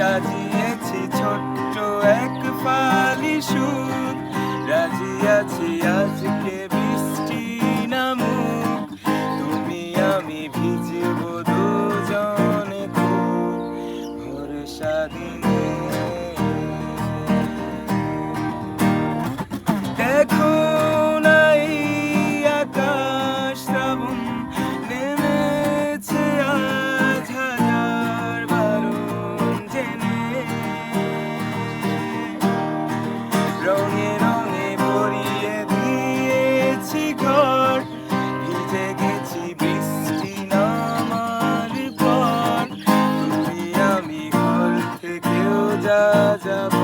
সাজিয়েছি ছোট্ট এক ফালি সুখ, রাজি আছি আজকে বৃষ্টি নামুক, তুমি আমি ভিজব দুজনে খুব ভরসা দিনে। দেখো না এই আকাশ শ্রাবণ নেমেছে আজ হাজার বারণ জেনে, রঙে রঙে ভরিয়ে দিয়েছি ঘর, ভিজে গেছি বৃষ্টি নামার পর, তুমি আমি ঘর থেকেও যা যাব